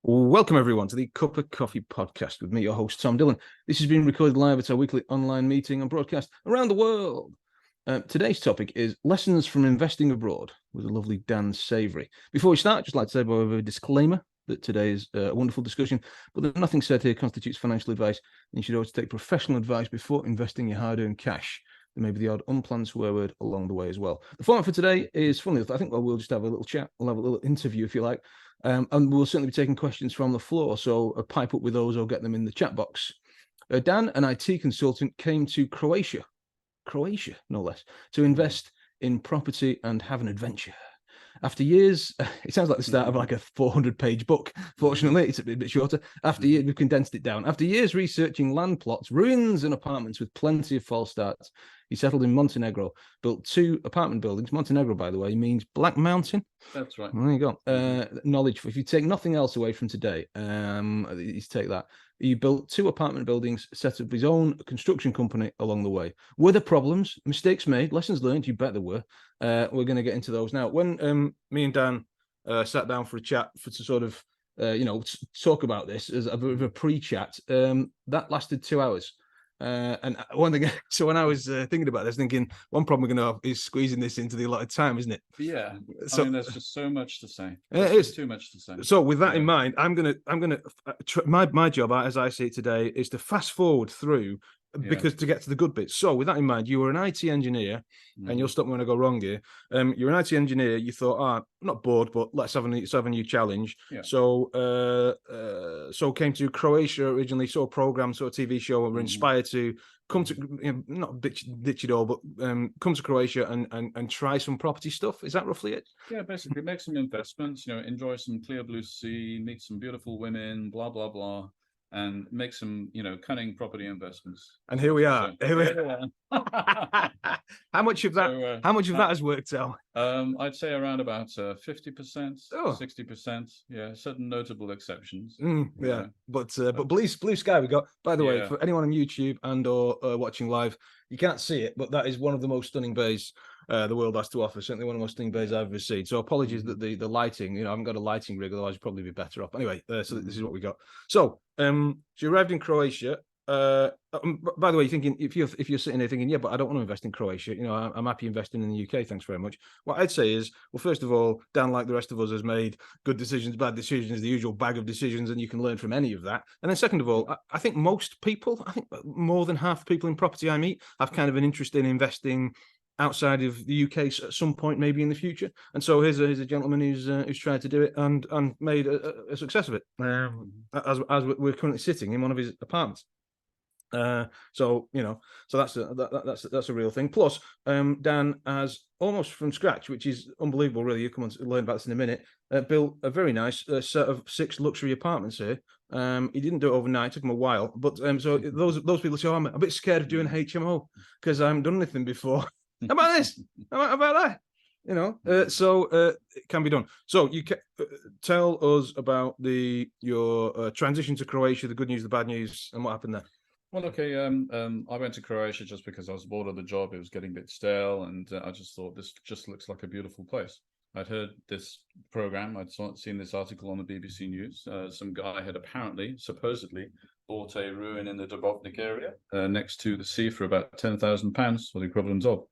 Welcome, everyone, to the Cup of Coffee podcast with me, your host, Tom Dillon. This has been recorded live at our weekly online meeting and broadcast around the world. Today's topic is lessons from investing abroad with the lovely Dan Savory. Before we start, I'd just like to say a disclaimer that today is a wonderful discussion, but that nothing said here constitutes financial advice, and you should always take professional advice before investing your hard-earned cash. There may be the odd unplanned swear word along the way as well. The format for today is funny. I think we'll just have a little chat. We'll have a little interview, if you like. And we'll certainly be taking questions from the floor, so pipe up with those or get them in the chat box. Dan, an IT consultant, came to Croatia, no less, to invest in property and have an adventure. After years, it sounds like the start of like a 400-page book. Fortunately, it's a bit shorter. After years, we've condensed it down. After years researching land plots, ruins and apartments with plenty of false starts, he settled in Montenegro, built 2 apartment buildings. Montenegro, by the way, means Black Mountain. That's right. There you go. Knowledge. If you take nothing else away from today, you take that. He built 2 apartment buildings, set up his own construction company along the way. Were there problems, mistakes made, lessons learned? You bet there were. We're going to get into those now. When me and Dan sat down for a chat to sort of, talk about this as a bit of a pre-chat, that lasted 2 hours. And one thing, so when I was thinking about this, thinking one problem we're going to have is squeezing this into the allotted time, isn't it? Yeah. So, I mean, there's just so much to say. It is too much to say. So with that in mind, I'm gonna my job, as I see it today, is to fast forward through because to get to the good bits. So with that in mind, you were an IT engineer, and you'll stop me when I go wrong here. You're an IT engineer. You thought, I'm not bored, but let's have a new challenge. Yeah. So came to Croatia originally, saw a program, saw a TV show, and were inspired to come to not ditch it all, but come to Croatia and try some property stuff. Is that roughly it? Yeah, basically make some investments. Enjoy some clear blue sea, meet some beautiful women, blah blah blah. And make some, cunning property investments. And here we are. How much of that? How much of that has worked out? I'd say around about 50%, 60%. Yeah, certain notable exceptions. Yeah, but blue sky we got. By the way, for anyone on YouTube and or watching live, you can't see it, but that is one of the most stunning bays the world has to offer. Certainly one of the most stunning bays I've ever seen. So apologies that the lighting, I haven't got a lighting rig, otherwise you'd probably be better off. Anyway, so this is what we got. So you arrived in Croatia. By the way, you're thinking if you're sitting there thinking, yeah, but I don't want to invest in Croatia. I'm happy investing in the UK. Thanks very much. What I'd say is, well, first of all, Dan, like the rest of us, has made good decisions, bad decisions, the usual bag of decisions, and you can learn from any of that. And then second of all, I think most people, more than half the people in property I meet have kind of an interest in investing outside of the UK at some point, maybe in the future. And so here's a gentleman who's tried to do it and made a success of it. As we're currently sitting in one of his apartments. So that's a real thing. Plus, Dan has almost from scratch, which is unbelievable. Really, you come on to learn about this in a minute. Built a very nice set of 6 luxury apartments here. He didn't do it overnight; it took him a while. But so those people say, I'm a bit scared of doing HMO because I haven't done anything before. How about this? How about that? So it can be done. So you can tell us about your transition to Croatia, the good news, the bad news, and what happened there. Well, okay. I went to Croatia just because I was bored of the job. It was getting a bit stale, and I just thought this just looks like a beautiful place. I'd heard this program. I'd seen this article on the BBC News. Some guy had supposedly, bought a ruin in the Dubrovnik area next to the sea for about £10,000, or the equivalent of.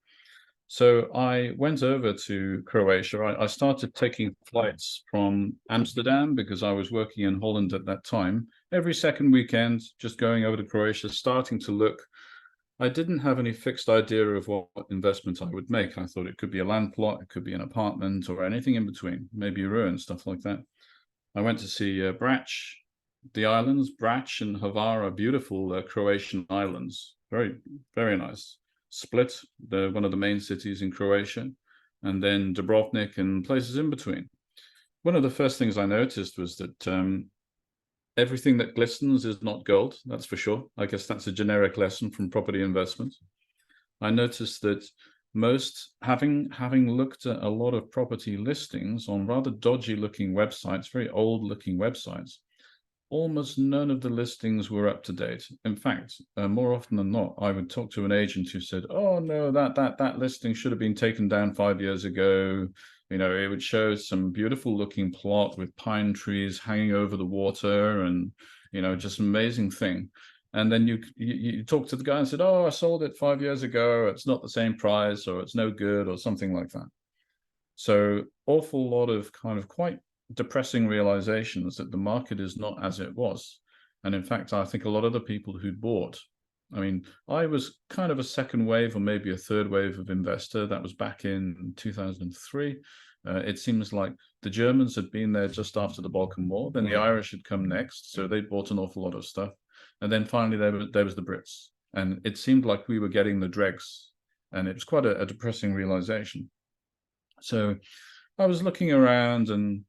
So I went over to Croatia. I started taking flights from Amsterdam because I was working in Holland at that time. Every second weekend, just going over to Croatia, starting to look. I didn't have any fixed idea of what investment I would make. I thought it could be a land plot, it could be an apartment, or anything in between, maybe a ruin, stuff like that. I went to see Brač, the islands. Brač and Hvar are beautiful Croatian islands. Very, very nice. Split, one of the main cities in Croatia, and then Dubrovnik and places in between. One of the first things I noticed was that everything that glistens is not gold, that's for sure. I guess that's a generic lesson from property investment. I noticed that having looked at a lot of property listings on rather dodgy looking websites, very old looking websites, almost none of the listings were up to date. In fact, more often than not, I would talk to an agent who said, "Oh no, that listing should have been taken down 5 years ago. You know, it would show some beautiful looking plot with pine trees hanging over the water, and you know, just an amazing thing. And then you talk to the guy and said, "Oh, I sold it 5 years ago. It's not the same price, or it's no good, or something like that." So awful lot of kind of quite depressing realizations that the market is not as it was. And in fact, I think a lot of the people who bought, I mean, I was kind of a second wave or maybe a third wave of investor. That was back in 2003. It seems like the Germans had been there just after the Balkan War. Then the Irish had come next. So they bought an awful lot of stuff. And then finally there was the Brits. And it seemed like we were getting the dregs. And it was quite a depressing realization. So I was looking around, and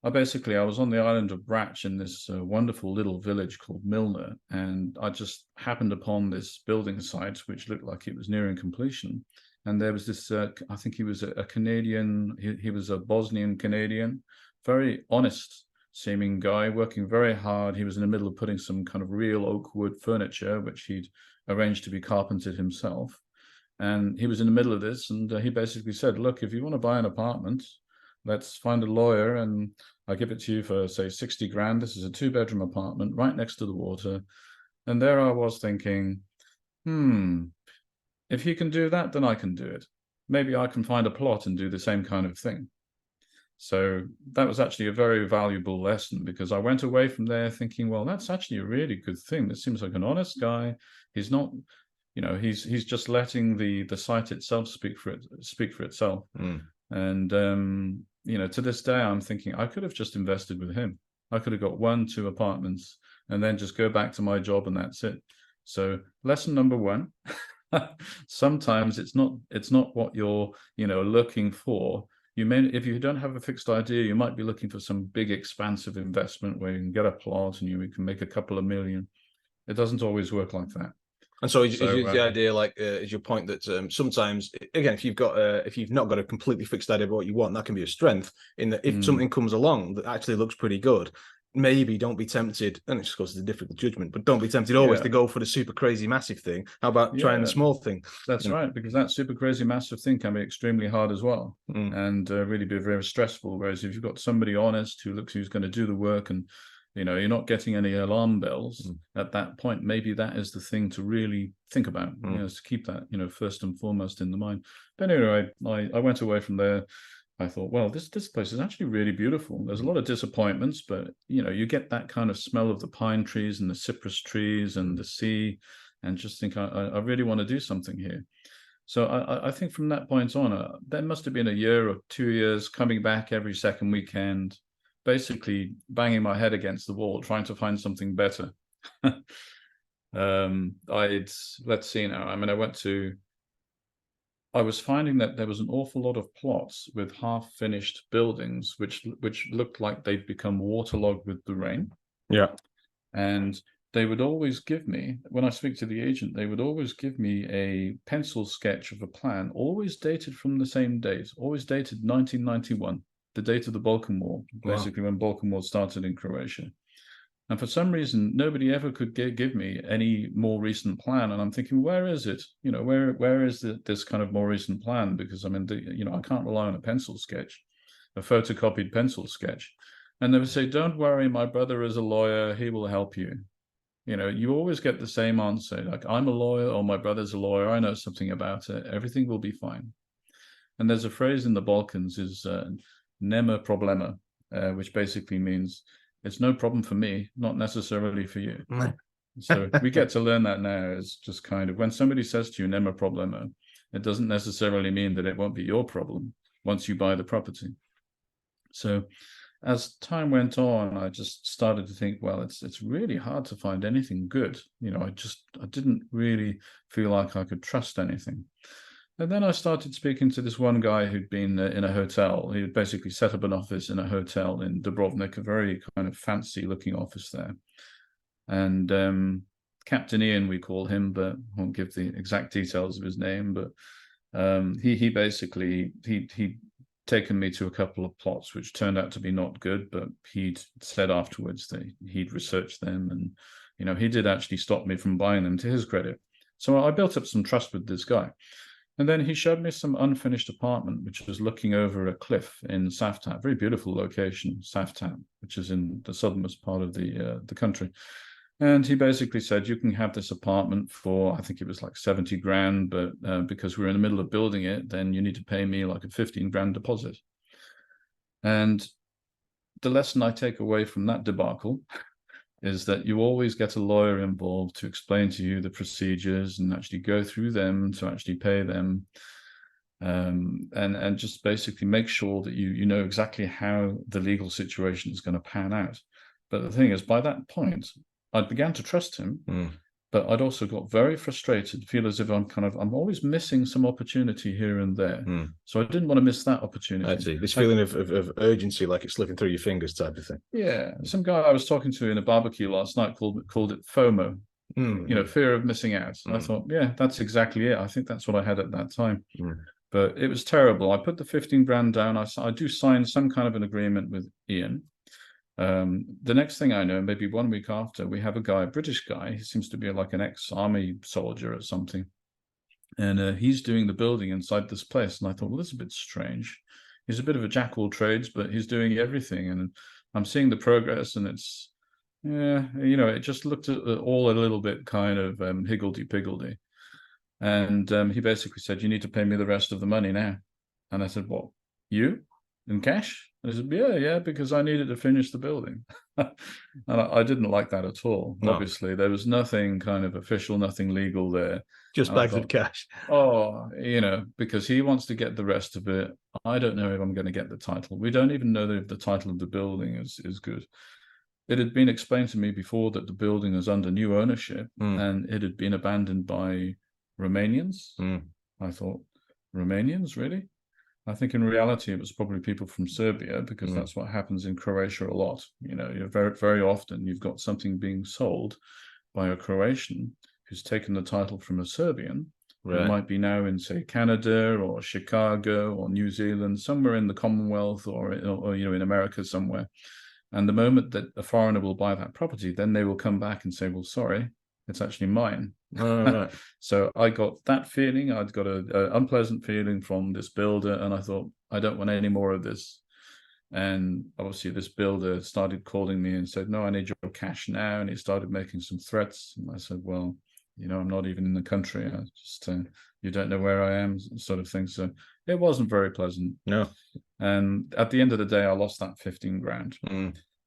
I was on the island of Bratch in this wonderful little village called Milner, and I just happened upon this building site which looked like it was nearing completion. And there was this, I think he was a Canadian, he was a Bosnian Canadian, very honest seeming guy, working very hard. He was in the middle of putting some kind of real oak wood furniture, which he'd arranged to be carpentered himself. And he was in the middle of this, and he basically said, "Look, if you want to buy an apartment, let's find a lawyer, and I'll give it to you for, say, 60 grand. This is a 2-bedroom apartment right next to the water." And there I was thinking, if he can do that, then I can do it. Maybe I can find a plot and do the same kind of thing. So that was actually a very valuable lesson, because I went away from there thinking, well, that's actually a really good thing. This seems like an honest guy. He's not, you know, he's just letting the site itself speak for itself. And you know, to this day, I'm thinking I could have just invested with him. I could have got 1-2 apartments and then just go back to my job, and that's it. So lesson number 1, sometimes it's not what you're, you know, looking for. You may, if you don't have a fixed idea, you might be looking for some big expansive investment where you can get a plot and you can make a couple of million. It doesn't always work like that. And so, is the idea, like, is your point that sometimes, again, if you've not got a completely fixed idea of what you want, that can be a strength. In that, if something comes along that actually looks pretty good, maybe don't be tempted, and it's of course a difficult judgment, but don't be tempted always to go for the super crazy massive thing. How about trying the small thing? That's right, because that super crazy massive thing can be extremely hard as well, and really be very stressful. Whereas if you've got somebody honest who's going to do the work, and you know, you're not getting any alarm bells at that point, maybe that is the thing to really think about, you know, to keep that, you know, first and foremost in the mind. But anyway, I went away from there. I thought, well, this place is actually really beautiful. There's a lot of disappointments, but you know, you get that kind of smell of the pine trees and the cypress trees and the sea, and just think, I really want to do something here. So I think from that point on, there must have been a year or 2 years coming back every second weekend, basically banging my head against the wall, trying to find something better. Let's see now. I mean, I was finding that there was an awful lot of plots with half-finished buildings, which looked like they'd become waterlogged with the rain. Yeah. And they would always give me, when I speak to the agent, they would always give me a pencil sketch of a plan, always dated from the same date, always dated 1991. The date of the Balkan War, basically when Balkan War started in Croatia. And for some reason, nobody ever could give me any more recent plan. And I'm thinking, where is it? You know, where is this kind of more recent plan? Because I mean, you know, I can't rely on a pencil sketch, a photocopied pencil sketch. And they would say, "Don't worry, my brother is a lawyer. He will help you." You know, you always get the same answer, like, "I'm a lawyer," or "My brother's a lawyer. I know something about it. Everything will be fine." And there's a phrase in the Balkans is "nema problema," which basically means it's no problem for me, not necessarily for you. So we get to learn that now. It's just kind of, when somebody says to you "nema problema," it doesn't necessarily mean that it won't be your problem once you buy the property. So as time went on, I just started to think, well, it's really hard to find anything good. You know, I didn't really feel like I could trust anything. And then I started speaking to this one guy who'd been in a hotel. He had basically set up an office in a hotel in Dubrovnik, a very kind of fancy-looking office there. And Captain Ian, we call him, but I won't give the exact details of his name. But he basically, he'd taken me to a couple of plots, which turned out to be not good, but he'd said afterwards that he'd researched them. And, you know, he did actually stop me from buying them, to his credit. So I built up some trust with this guy. And then he showed me some unfinished apartment, which was looking over a cliff in Saftan, very beautiful location, Saftan, which is in the southernmost part of the country. And he basically said, you can have this apartment for, I think it was like 70 grand, but because we're in the middle of building it, then you need to pay me like a 15 grand deposit. And the lesson I take away from that debacle is that you always get a lawyer involved to explain to you the procedures and actually go through them to actually pay them. And just basically make sure that you know exactly how the legal situation is going to pan out. But the thing is, by that point, I began to trust him, but I'd also got very frustrated, feel as if I'm always missing some opportunity here and there. So I didn't want to miss that opportunity. I see. This feeling of urgency, like it's slipping through your fingers type of thing. Yeah. Some guy I was talking to in a barbecue last night called it FOMO, fear of missing out. I thought, yeah, that's exactly it. I think that's what I had at that time. But it was terrible. I put the 15 grand down. I do sign some kind of an agreement with Ian. The next thing I know, maybe 1 week after, we have a British guy. He seems to be like an ex-army soldier or something. And he's doing the building inside this place. And I thought, well, this is a bit strange. He's a bit of a jack of all trades, but he's doing everything. And I'm seeing the progress, and it's, it just looked at all a little bit kind of higgledy-piggledy. And he basically said, you need to pay me the rest of the money now. And I said, what, you? In cash? And I said, yeah, because I needed to finish the building. And I didn't like that at all. No. Obviously, there was nothing kind of official, nothing legal there. Just bags of cash. Oh, because he wants to get the rest of it. I don't know if I'm going to get the title. We don't even know if the title of the building is good. It had been explained to me before that the building is under new ownership and it had been abandoned by Romanians. I thought, Romanians, really? I think in reality, it was probably people from Serbia, because that's what happens in Croatia a lot. You're very, very often you've got something being sold by a Croatian who's taken the title from a Serbian. Right. Who might be now in, say, Canada or Chicago or New Zealand, somewhere in the Commonwealth or in America somewhere. And the moment that a foreigner will buy that property, then they will come back and say, well, sorry, it's actually mine. Oh, right. So I got that feeling. I'd got an unpleasant feeling from this builder, and I thought, I don't want any more of this. And obviously this builder started calling me and said, no, I need your cash now. And he started making some threats. And I said, well, I'm not even in the country. I just, you don't know where I am, sort of thing. So it wasn't very pleasant. No. And at the end of the day, I lost that 15 grand.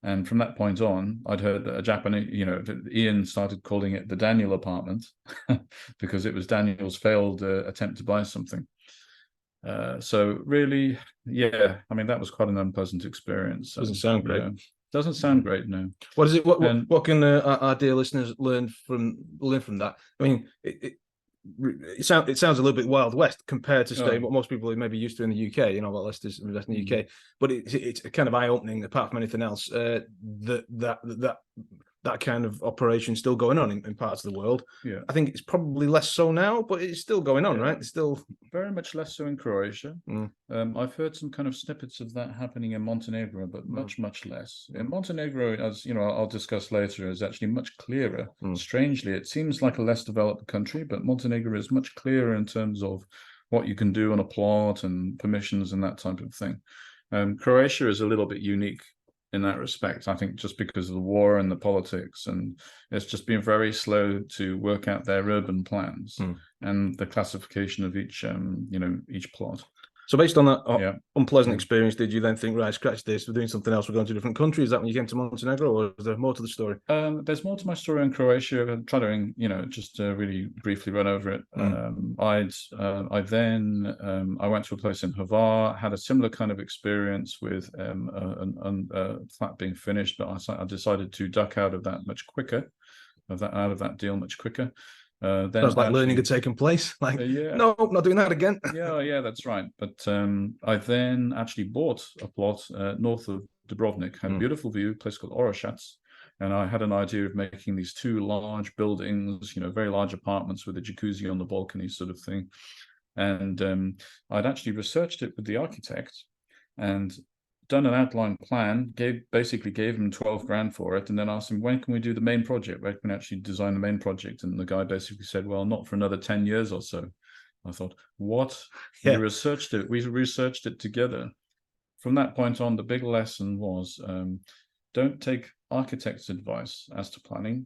And from that point on, I'd heard that a Japanese, Ian started calling it the Daniel apartment because it was Daniel's failed attempt to buy something. So really, yeah, I mean, that was quite an unpleasant experience. Doesn't sound great. Doesn't sound great, no. What is it? What can our dear listeners learn from that? I mean, it sounds a little bit Wild West compared to what most people are maybe used to in the UK. About Leicester's investing in the UK, but it's kind of eye opening. Apart from anything else, that kind of operation still going on in parts of the world. Yeah, I think it's probably less so now, but it's still going on, right? It's still very much less so in Croatia. I've heard some kind of snippets of that happening in Montenegro, but much less. In Montenegro, as I'll discuss later, is actually much clearer. Strangely, it seems like a less developed country, but Montenegro is much clearer in terms of what you can do on a plot and permissions and that type of thing. Croatia is a little bit unique in that respect, I think, just because of the war and the politics, and it's just been very slow to work out their urban plans and the classification of each plot. So based on that unpleasant experience, did you then think, right, scratch this, we're doing something else, we're going to a different country? Is that when you came to Montenegro, or is there more to the story? There's more to my story in Croatia. I'll try to, just really briefly run over it. I went to a place in Hvar, had a similar kind of experience with a flat being finished, but I decided to duck out of that much quicker, out of that deal much quicker. Then sounds like learning had taken place. Like, no, not doing that again. yeah, that's right. But I then actually bought a plot north of Dubrovnik, had a beautiful view, a place called Oroshac, and I had an idea of making these two large buildings, very large apartments with a jacuzzi on the balcony, sort of thing. And I'd actually researched it with the architect and done an outline plan, basically gave him 12 grand for it, and then asked him, when can we do the main project? When can we actually design the main project? And the guy basically said, well, not for another 10 years or so. I thought, what? Yeah. We researched it together. From that point on, the big lesson was, don't take architects' advice as to planning.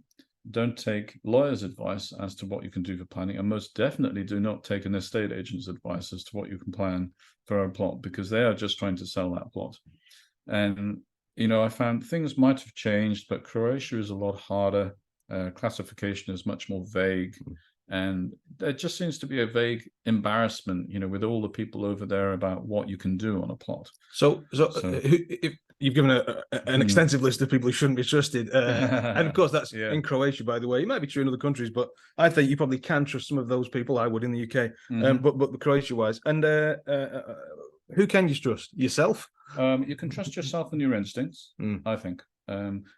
Don't take lawyers' advice as to what you can do for planning, and most definitely do not take an estate agent's advice as to what you can plan for a plot, because they are just trying to sell that plot. And I found things might have changed, but Croatia is a lot harder. Classification is much more vague, and there just seems to be a vague embarrassment, with all the people over there about what you can do on a plot. So if you've given an extensive list of people who shouldn't be trusted, and of course that's in Croatia, by the way. It might be true in other countries, but I think you probably can trust some of those people. I would in the UK, but Croatia-wise, and who can you trust? Yourself? You can trust yourself and your instincts. I think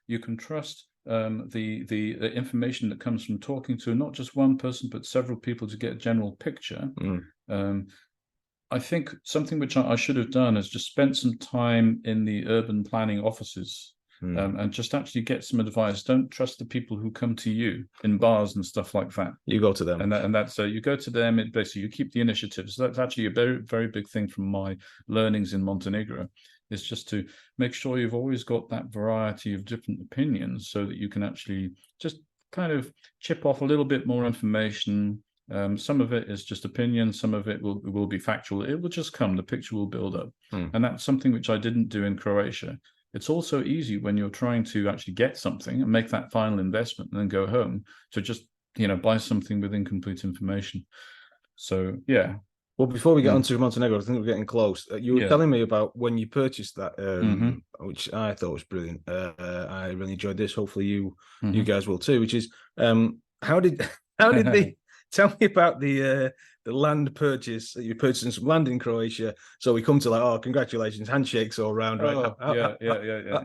you can trust the information that comes from talking to not just one person but several people to get a general picture. I think something which I should have done is just spent some time in the urban planning offices and just actually get some advice. Don't trust the people who come to you in bars and stuff like that. You go to them, and that's you go to them. It basically, you keep the initiative. So that's actually a very, very big thing from my learnings in Montenegro. Is just to make sure you've always got that variety of different opinions, so that you can actually just kind of chip off a little bit more information. Some of it is just opinion, some of it will be factual. It will just come, the picture will build up. And that's something which I didn't do in Croatia. It's also easy when you're trying to actually get something and make that final investment and then go home to just, buy something with incomplete information. So, yeah. Well, before we get on to Montenegro, I think we're getting close. You were telling me about when you purchased that, which I thought was brilliant. I really enjoyed this. Hopefully you guys will too, which is, how did they... Tell me about the land purchase. You're purchasing some land in Croatia, so we come to congratulations, handshakes all around, right?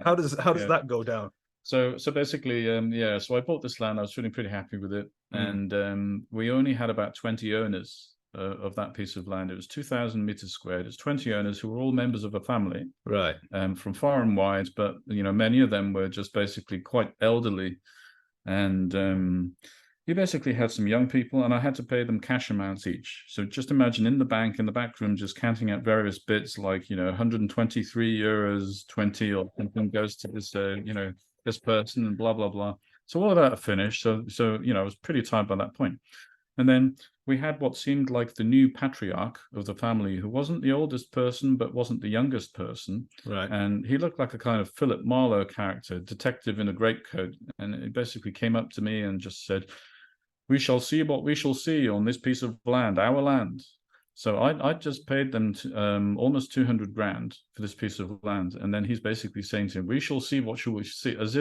How does that go down? So basically, so I bought this land. I was feeling pretty happy with it, and we only had about 20 owners of that piece of land. It was 2,000 meters squared. It's 20 owners who were all members of a family, right? From far and wide, but many of them were just basically quite elderly, and you basically had some young people, and I had to pay them cash amounts each. So just imagine in the back room, just counting out various bits like, 123 euros, 20 or something goes to this, this person, and blah, blah, blah. So all of that finished. So, I was pretty tired by that point. And then we had what seemed like the new patriarch of the family, who wasn't the oldest person, but wasn't the youngest person. Right. And he looked like a kind of Philip Marlowe character, detective in a greatcoat. And he basically came up to me and just said, "We shall see what we shall see on this piece of land, our land." So I just paid them almost 200 grand for this piece of land. And then he's basically saying to him, "We shall see what shall we see," as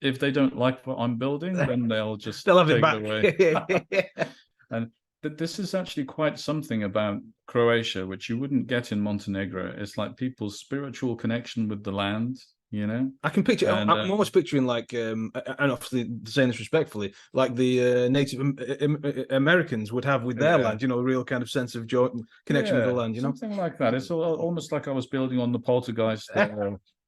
if they don't like what I'm building, then they'll just have take it back. Away. And this is actually quite something about Croatia, which you wouldn't get in Montenegro. It's like people's spiritual connection with the land. I can picture. I'm almost picturing like, and obviously saying this respectfully, like the Native Americans would have with their land. A real kind of sense of joy, connection with the land. Something like that. It's almost like I was building on the poltergeist.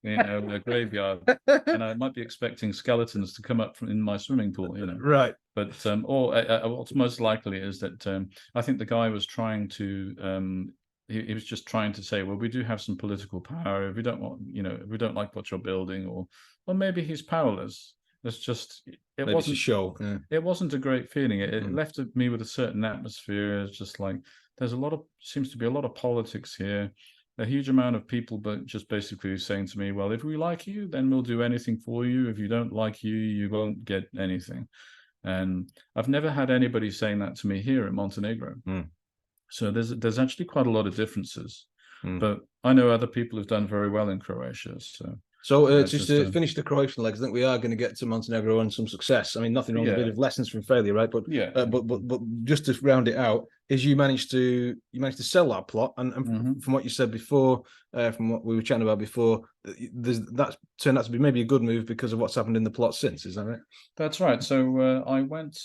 A graveyard, and I might be expecting skeletons to come up in my swimming pool, Right. But what's most likely is that I think the guy was trying to he was just trying to say, well, we do have some political power. If we don't want, if we don't like what you're building, or maybe he's powerless. It's just maybe wasn't a show. Yeah. It wasn't a great feeling. It left me with a certain atmosphere. It's just like seems to be a lot of politics here. A huge amount of people, but just basically saying to me, well, if we like you, then we'll do anything for you. If you don't like you, you won't get anything. And I've never had anybody saying that to me here in Montenegro. So there's actually quite a lot of differences. But I know other people who've done very well in Croatia. So just to finish the Croatian legs, I think we are going to get to Montenegro and some success. I mean, nothing wrong with a bit of lessons from failure, right? But but just to round it out, is you managed to sell that plot, and from what you said before, from what we were chatting about before, that's turned out to be maybe a good move because of what's happened in the plot since. Is that right? That's right. So I went.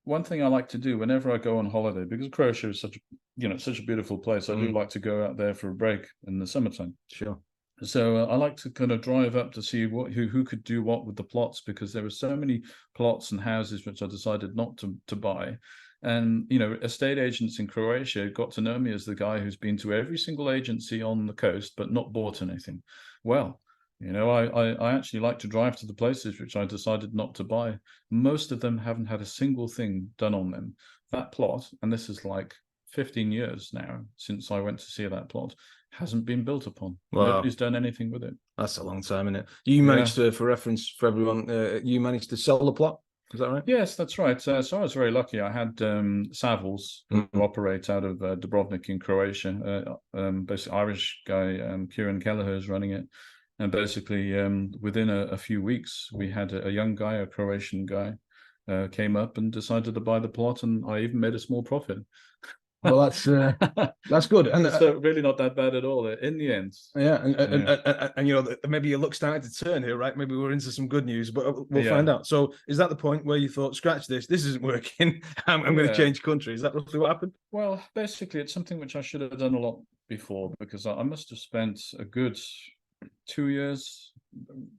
One thing I like to do whenever I go on holiday, because Croatia is such a beautiful place, I do like to go out there for a break in the summertime. Sure. So I like to kind of drive up to see who could do what with the plots, because there were so many plots and houses which I decided not to buy. And, you know, estate agents in Croatia got to know me as the guy who's been to every single agency on the coast, but not bought anything. Well, you know, I actually like to drive to the places which I decided not to buy. Most of them haven't had a single thing done on them. That plot, and this is like 15 years now since I went to see that plot, hasn't been built upon. Wow. Nobody's done anything with it. That's a long time, isn't it? You managed to, for reference for everyone, you managed to sell the plot. Is that right? Yes, that's right. So I was very lucky. I had Savills, who operate out of Dubrovnik in Croatia. Basically, Irish guy, Kieran Kelleher, is running it. And basically, within a few weeks, we had a young guy, a Croatian guy, came up and decided to buy the plot, and I even made a small profit. Well, that's good, and so really not that bad at all in the end. Yeah, and you know, maybe your luck started to turn here, right? Maybe we're into some good news, but we'll find out. So, is that the point where you thought, scratch this isn't working, I'm going to change country? Is that roughly what happened? Well, basically, it's something which I should have done a lot before, because I must have spent a good 2 years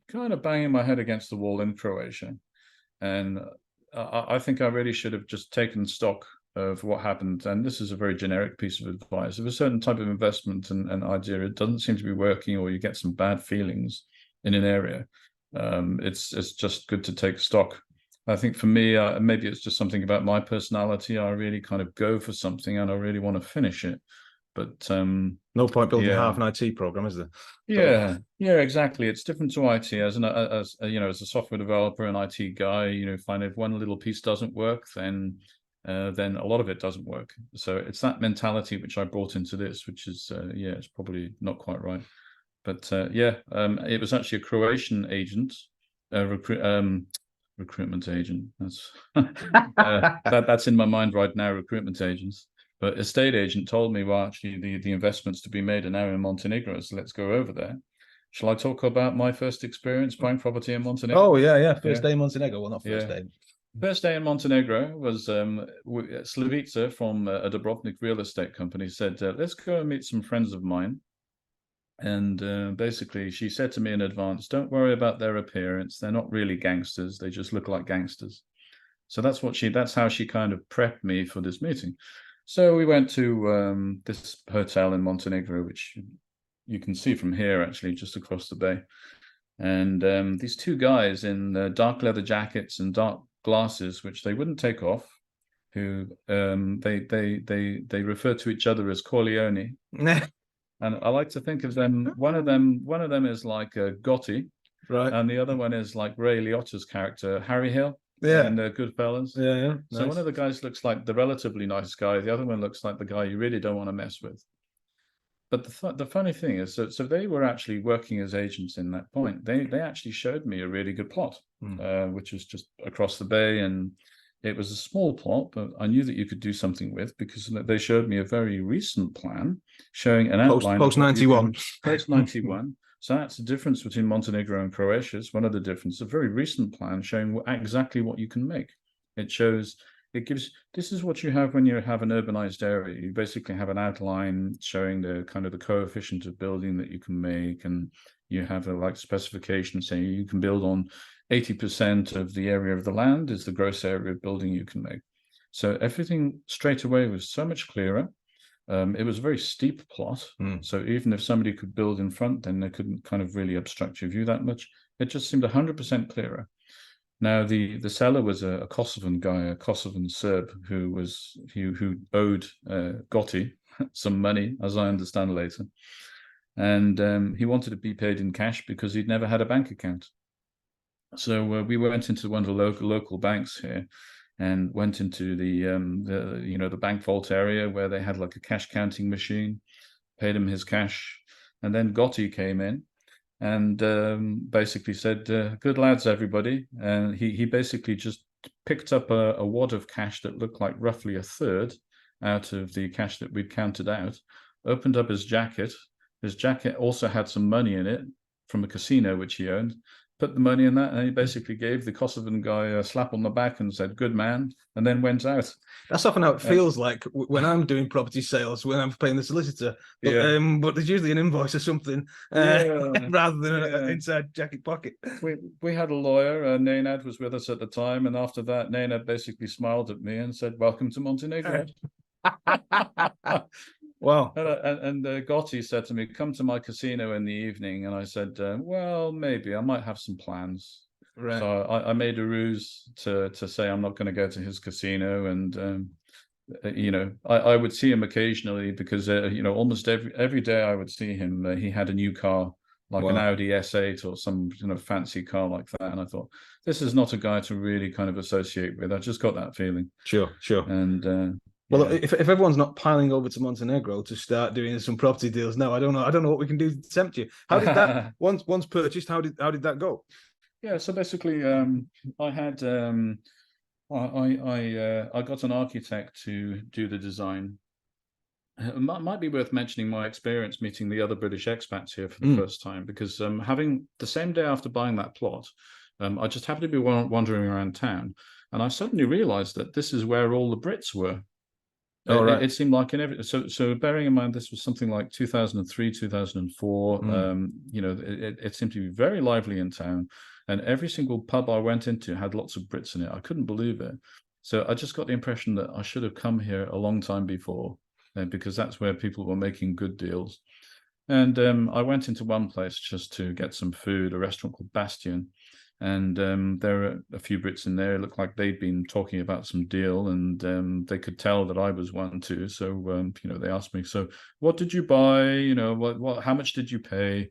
kind of banging my head against the wall in Croatia, and I think I really should have just taken stock of what happened. And this is a very generic piece of advice. If a certain type of investment and idea, it doesn't seem to be working, or you get some bad feelings in an area, it's just good to take stock. I think for me, maybe it's just something about my personality. I really kind of go for something and I really want to finish it. But no point building half an IT program, is there? Yeah, exactly. It's different to IT. As you know, as a software developer and IT guy, you know, find if one little piece doesn't work, then a lot of it doesn't work. So it's that mentality which I brought into this, which is it's probably not quite right. But it was actually a Croatian agent, recruitment agent. That's that's in my mind right now. Recruitment agents. But estate agent told me, well, actually, the investments to be made are now in Montenegro, so let's go over there. Shall I talk about my first experience buying property in Montenegro? Oh, yeah. First day in Montenegro. Well, not first day. First day in Montenegro was Slavica from a Dubrovnik real estate company said, let's go and meet some friends of mine. And basically, she said to me in advance, don't worry about their appearance. They're not really gangsters. They just look like gangsters. So that's how she kind of prepped me for this meeting. So we went to this hotel in Montenegro, which you can see from here, actually, just across the bay. And these two guys in dark leather jackets and dark glasses, which they wouldn't take off, who they refer to each other as Corleone. And I like to think of them. One of them is like Gotti, right, and the other one is like Ray Liotta's character, Harry Hill. Yeah, and Goodfellas. Yeah. So one of the guys looks like the relatively nice guy. The other one looks like the guy you really don't want to mess with. But the funny thing is, so they were actually working as agents in that point. They actually showed me a really good plot, which was just across the bay, and it was a small plot, but I knew that you could do something with, because they showed me a very recent plan showing an outline post 91. Post 91. So that's the difference between Montenegro and Croatia. It's one of the differences. A very recent plan showing exactly what you can make. This is what you have when you have an urbanized area. You basically have an outline showing the kind of the coefficient of building that you can make, and you have a specification saying you can build on 80% of the area of the land is the gross area of building you can make. So everything straight away was so much clearer. It was a very steep plot. So even if somebody could build in front, then they couldn't kind of really obstruct your view that much. It just seemed 100% clearer. Now, the seller was a Kosovan guy, a Kosovan Serb, who owed Gotti some money, as I understand later. And he wanted to be paid in cash because he'd never had a bank account. So we went into one of the local banks here, and went into the bank vault area where they had like a cash counting machine, paid him his cash, and then Gotti came in and basically said, good lads, everybody. And he basically just picked up a wad of cash that looked like roughly a third out of the cash that we'd counted out, opened up his jacket. His jacket also had some money in it from a casino which he owned, put the money in that, and he basically gave the Kosovan guy a slap on the back and said, "Good man," and then went out. That's often how it feels like when I'm doing property sales, when I'm paying the solicitor. But there's usually an invoice or something rather than an inside jacket pocket. We had a lawyer, Nenad was with us at the time, and after that, Nenad basically smiled at me and said, "Welcome to Montenegro." Wow. And Gotti said to me, "Come to my casino in the evening," and I said, "Well, maybe I might have some plans." Right. So I made a ruse to say I'm not going to go to his casino, and I would see him occasionally because almost every day I would see him. He had a new car, like an Audi S8 or some fancy car like that, and I thought, this is not a guy to really kind of associate with. I just got that feeling. Sure. And well, if everyone's not piling over to Montenegro to start doing some property deals now, I don't know what we can do to tempt you. How did that once purchased? How did that go? Yeah, so basically, I had I got an architect to do the design. It might be worth mentioning my experience meeting the other British expats here for the first time, because having the same day after buying that plot, I just happened to be wandering around town, and I suddenly realized that this is where all the Brits were. Oh, right. It seemed like in every so bearing in mind this was something like 2003, 2004. It seemed to be very lively in town, and every single pub I went into had lots of Brits in it. I couldn't believe it. So I just got the impression that I should have come here a long time before, because that's where people were making good deals. And I went into one place just to get some food, a restaurant called Bastion. And there were a few Brits in there. It looked like they'd been talking about some deal, and they could tell that I was one too. So they asked me, "So what did you buy? How much did you pay?"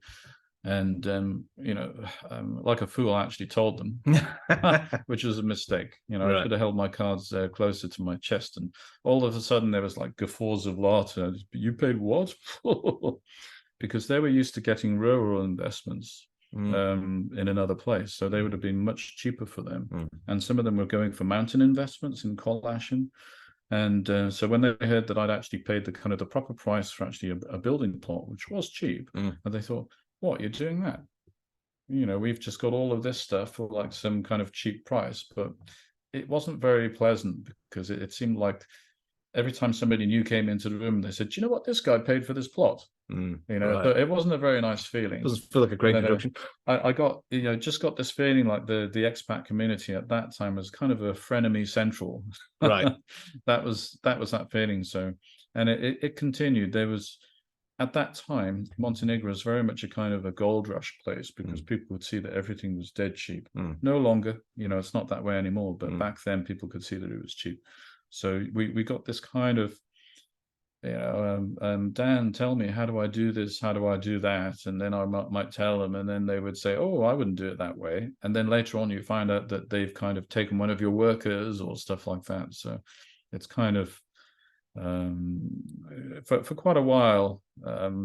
And like a fool, I actually told them, which was a mistake. I should have held my cards closer to my chest. And all of a sudden, there was like guffaws of laughter. "You paid what?" Because they were used to getting rural investments in another place, so they would have been much cheaper for them. And some of them were going for mountain investments in Colashin. And so when they heard that I'd actually paid the kind of the proper price for actually a building plot, which was cheap, and they thought, "What, you're doing that? We've just got all of this stuff for like some kind of cheap price." But it wasn't very pleasant, because it seemed like every time somebody new came into the room, they said, "Do you know what this guy paid for this plot?" But it wasn't a very nice feeling. Doesn't feel like a great introduction. I got just got this feeling like the expat community at that time was kind of a frenemy central. Right. that was that feeling. So, and it continued. There was, at that time, Montenegro was very much a kind of a gold rush place, because people would see that everything was dead cheap. No longer, it's not that way anymore. But back then, people could see that it was cheap. So we got this kind of, Dan, tell me, how do I do this? How do I do that? And then I might tell them, and then they would say, "Oh, I wouldn't do it that way." And then later on, you find out that they've kind of taken one of your workers or stuff like that. So it's kind of, for quite a while,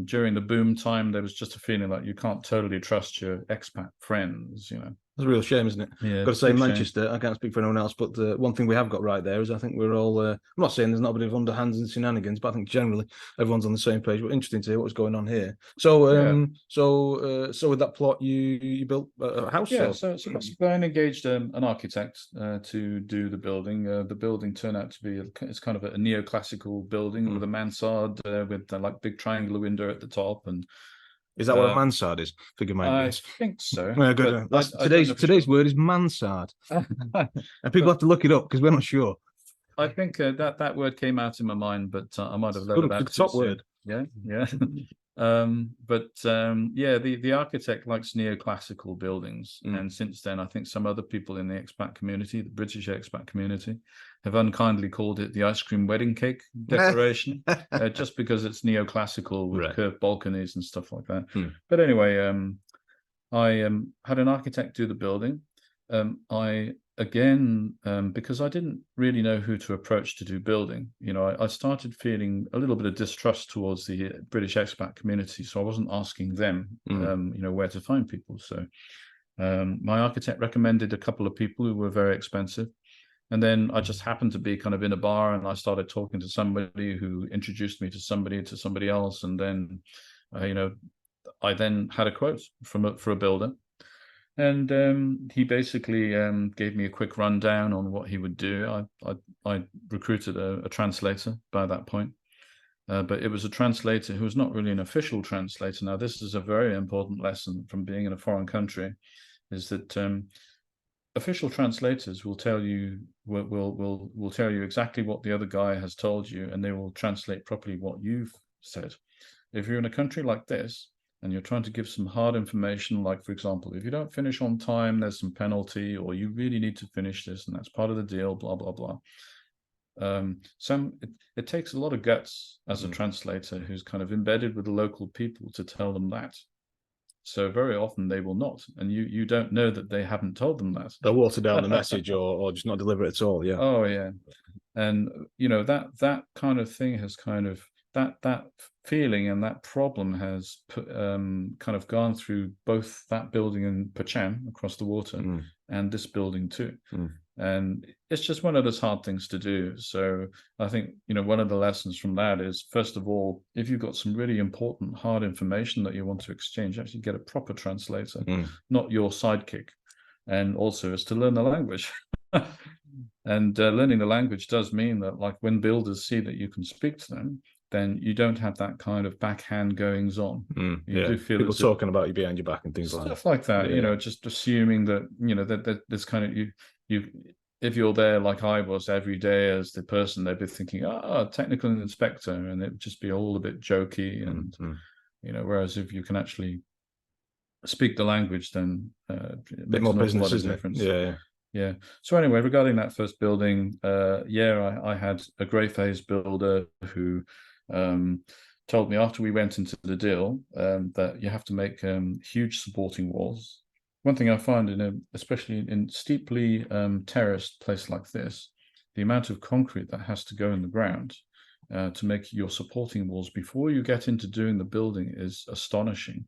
during the boom time, there was just a feeling like you can't totally trust your expat friends. It's a real shame, isn't it? Yeah, got to say, Manchester, I can't speak for anyone else, but one thing we have got right there is I think we're all, I'm not saying there's not a bit of underhands and shenanigans, but I think generally everyone's on the same page. But interesting to hear what's going on here. So, so with that plot, you built a house? Yeah, so basically I engaged an architect to do the building. The building turned out to be, it's kind of a neoclassical building with a mansard with like big triangular window at the top. And is that what a mansard is? Figure my guess. I think so. Yeah, good. Today's word is mansard, and people have to look it up because we're not sure. I think that word came out in my mind, but I might have let it out. Top word. Yeah. The architect likes neoclassical buildings, and since then, I think some other people in the expat community, the British expat community, have unkindly called it the ice cream wedding cake decoration, just because it's neoclassical with curved balconies and stuff like that. But anyway, I had an architect do the building. Because I didn't really know who to approach to do building, I started feeling a little bit of distrust towards the British expat community. So I wasn't asking them, where to find people. So my architect recommended a couple of people who were very expensive. And then I just happened to be kind of in a bar, and I started talking to somebody who introduced me to somebody else. And then, I then had a quote for a builder. And he basically gave me a quick rundown on what he would do. I recruited a translator by that point, but it was a translator who was not really an official translator. Now, this is a very important lesson from being in a foreign country, is that official translators will tell you will tell you exactly what the other guy has told you, and they will translate properly what you've said. If you're in a country like this, and you're trying to give some hard information, like, for example, if you don't finish on time, there's some penalty, or you really need to finish this, and that's part of the deal, blah, blah, blah. It takes a lot of guts as a translator who's kind of embedded with the local people to tell them that. So very often they will not, and you don't know that they haven't told them that. They'll water down the message or just not deliver it at all, yeah. Oh, yeah. And, that kind of thing has kind of, that feeling and that problem has kind of gone through both that building in Pachan across the water and this building too. And it's just one of those hard things to do. So I think, one of the lessons from that is, first of all, if you've got some really important hard information that you want to exchange, actually get a proper translator, not your sidekick. And also is to learn the language. And learning the language does mean that, like, when builders see that you can speak to them, then you don't have that kind of backhand goings on. You do feel people talking about you behind your back and things like that. Stuff like that, just assuming that, that this kind of, you if you're there like I was every day as the person, they'd be thinking, technical inspector, and it would just be all a bit jokey. And, whereas if you can actually speak the language, then it makes more a business, lot of difference. Yeah. So anyway, regarding that first building, I had a grey phase builder who told me after we went into the deal that you have to make huge supporting walls. One thing I find especially in steeply terraced place like this, the amount of concrete that has to go in the ground to make your supporting walls before you get into doing the building is astonishing.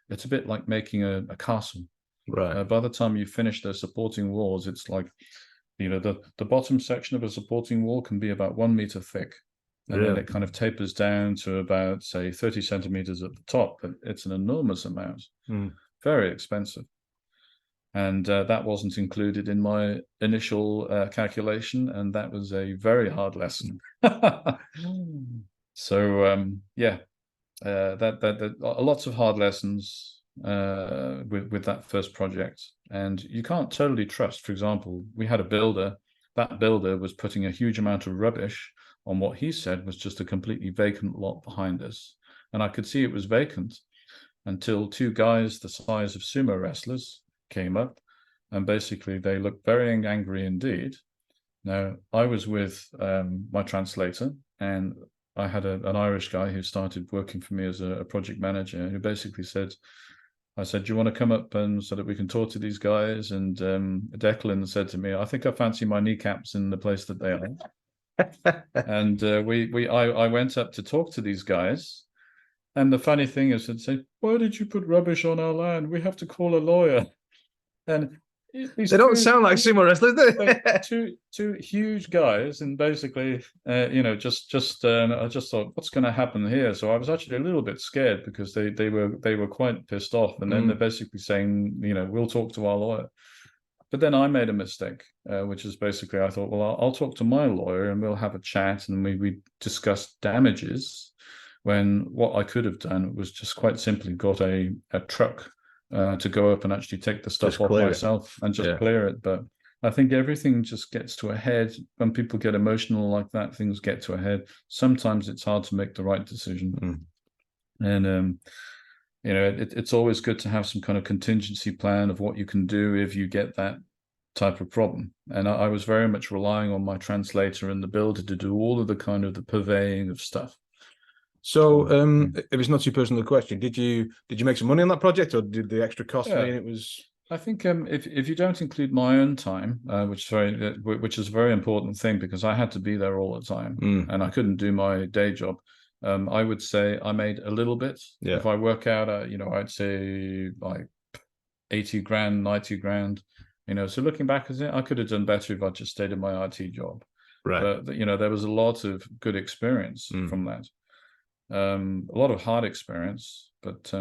It's a bit like making a castle. Right. By the time you finish those supporting walls, it's like, the bottom section of a supporting wall can be about 1 meter thick. And then it kind of tapers down to about, say, 30 centimeters at the top. But it's an enormous amount. Very expensive. And that wasn't included in my initial calculation. And that was a very hard lesson. So, lots of hard lessons with that first project. And you can't totally trust. For example, we had a builder. That builder was putting a huge amount of rubbish on what he said was just a completely vacant lot behind us. And I could see it was vacant until two guys the size of sumo wrestlers came up, and basically they looked very angry indeed. Now, I was with my translator, and I had an Irish guy who started working for me as a project manager, who basically said, I said, do you want to come up and so that we can talk to these guys? And Declan said to me, I think I fancy my kneecaps in the place that they are. And I went up to talk to these guys. And the funny thing is, they'd say, why did you put rubbish on our land? We have to call a lawyer. And they don't sound like sumo wrestlers, do they? Two huge guys, and basically, I just thought, what's going to happen here? So I was actually a little bit scared because they were quite pissed off, and then they're basically saying, we'll talk to our lawyer. But then I made a mistake, which is basically, I thought, well, I'll talk to my lawyer and we'll have a chat, and we discuss damages. When what I could have done was just quite simply got a truck to go up and actually take the stuff off myself and just clear it. But I think everything just gets to a head. When people get emotional like that, things get to a head. Sometimes it's hard to make the right decision. And, it's always good to have some kind of contingency plan of what you can do if you get that type of problem. And I was very much relying on my translator and the builder to do all of the kind of the purveying of stuff. So, if it's not too personal a question, did you make some money on that project, or did the extra cost mean it was? I think if you don't include my own time, which is a very important thing, because I had to be there all the time and I couldn't do my day job. I would say I made a little bit. Yeah. If I work out, I'd say like 80 grand, 90 grand. So looking back at it, I could have done better if I just stayed in my IT job. Right. But there was a lot of good experience from that. A lot of hard experience, but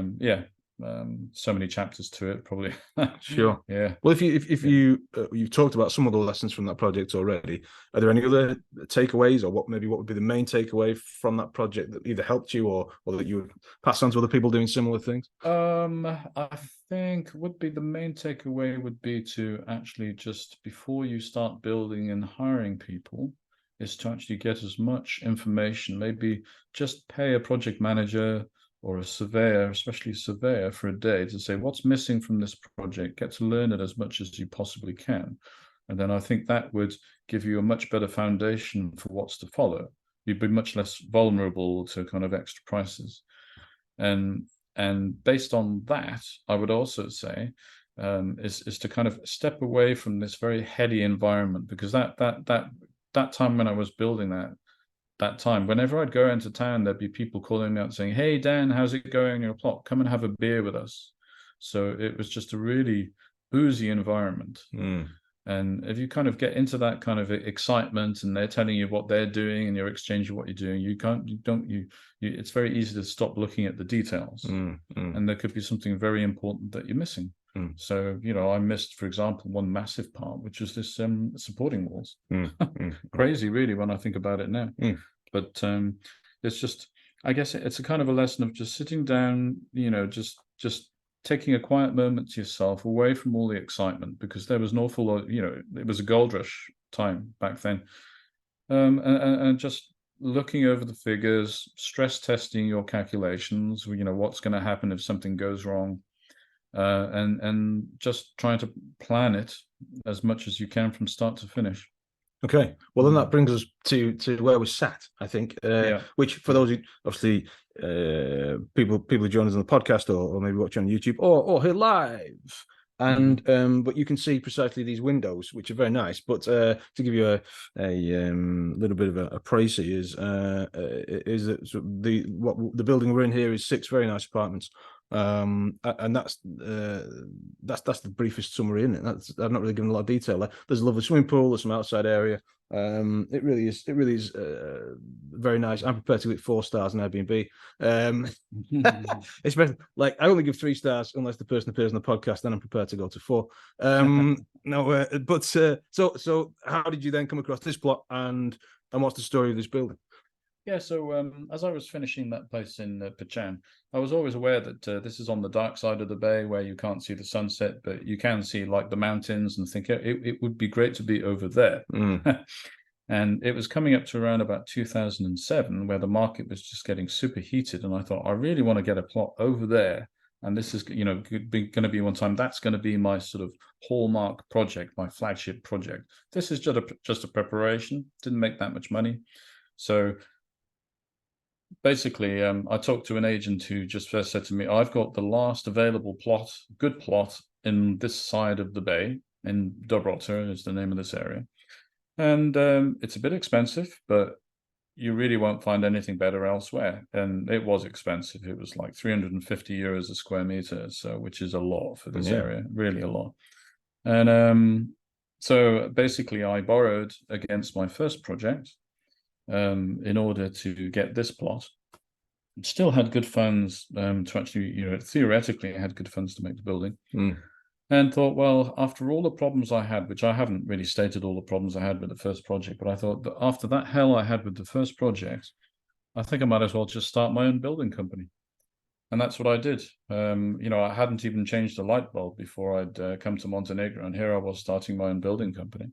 so many chapters to it, probably. Sure. Yeah. Well, if you've talked about some of the lessons from that project already, are there any other takeaways, or what would be the main takeaway from that project that either helped you or that you would pass on to other people doing similar things? I think would be the main takeaway would be to actually just before you start building and hiring people, is to actually get as much information. Maybe just pay a project manager or a surveyor, especially a surveyor, for a day to say what's missing from this project. Get to learn it as much as you possibly can, and then I think that would give you a much better foundation for what's to follow. You'd be much less vulnerable to kind of extra prices, and based on that, I would also say is to kind of step away from this very heady environment, because that time when I was building that time, whenever I'd go into town, there'd be people calling me out saying, "Hey Dan, how's it going in your plot? Come and have a beer with us." So it was just a really boozy environment. And if you kind of get into that kind of excitement and they're telling you what they're doing and you're exchanging what you're doing, it's very easy to stop looking at the details. And there could be something very important that you're missing. So, I missed, for example, one massive part, which was this supporting walls. Crazy, really, when I think about it now. But it's just, I guess it's a kind of a lesson of just sitting down, just taking a quiet moment to yourself, away from all the excitement, because there was an awful lot, it was a gold rush time back then. And just looking over the figures, stress testing your calculations, what's going to happen if something goes wrong, and just trying to plan it as much as you can from start to finish. Okay, well then that brings us to where we're sat, I think. Which, for those who obviously people who join us on the podcast or maybe watch on YouTube or here live, and but you can see precisely these windows, which are very nice. But to give you a little bit of a précis is that the building we're in here is 6 very nice apartments. And that's the briefest summary in it. I've not really given a lot of detail. There's a lovely swimming pool. There's some outside area. It really is very nice. I'm prepared to give it 4 stars on Airbnb. Especially, like, I only give 3 stars unless the person appears on the podcast. Then I'm prepared to go to 4. But so how did you then come across this plot, and what's the story of this building? Yeah, so as I was finishing that place in Pichan, I was always aware that this is on the dark side of the bay where you can't see the sunset, but you can see like the mountains, and think it would be great to be over there. And it was coming up to around about 2007 where the market was just getting super heated, and I thought, I really want to get a plot over there. And this is, going to be one time, that's going to be my sort of hallmark project, my flagship project. This is just a preparation, didn't make that much money. So basically, I talked to an agent who just first said to me, I've got the last available plot, good plot, in this side of the bay, in Dobrota is the name of this area. And it's a bit expensive, but you really won't find anything better elsewhere. And it was expensive. It was like 350 euros a square meter, so which is a lot for this area, really a lot. And so basically I borrowed against my first project in order to get this plot. Still had good funds to actually, theoretically I had good funds to make the building. And thought, well, after all the problems I had, which I haven't really stated all the problems I had with the first project, but I thought that after that hell I had with the first project, I think I might as well just start my own building company. And that's what I did. I hadn't even changed a light bulb before I'd come to Montenegro, and here I was starting my own building company.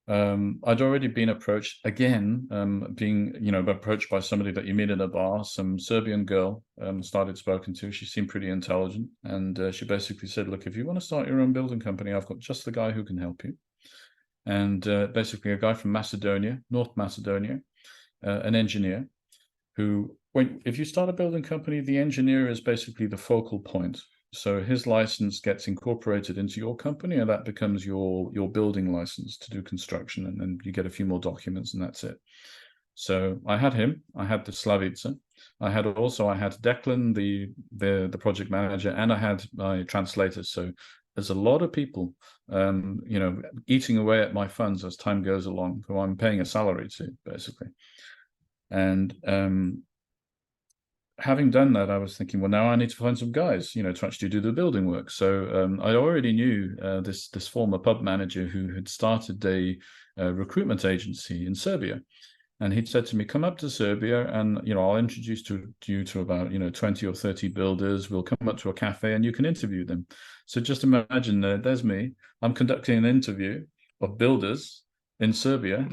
I'd already been approached again, being approached by somebody that you meet in a bar, some Serbian girl, started spoken to. She seemed pretty intelligent, and she basically said, look, if you want to start your own building company, I've got just the guy who can help you. And basically a guy from Macedonia, North Macedonia, an engineer who, if you start a building company, the engineer is basically the focal point. So his license gets incorporated into your company, and that becomes your building license to do construction, and then you get a few more documents, and that's it. So I had him, I had the Slavica, I had Declan, the project manager, and I had my translator. So there's a lot of people, eating away at my funds as time goes along, who I'm paying a salary to, basically. And having done that, I was thinking, well, now I need to find some guys, to actually do the building work. So I already knew this former pub manager who had started a recruitment agency in Serbia. And he'd said to me, come up to Serbia and, I'll introduce you to about, 20 or 30 builders. We'll come up to a cafe and you can interview them. So just imagine, there's me. I'm conducting an interview of builders in Serbia.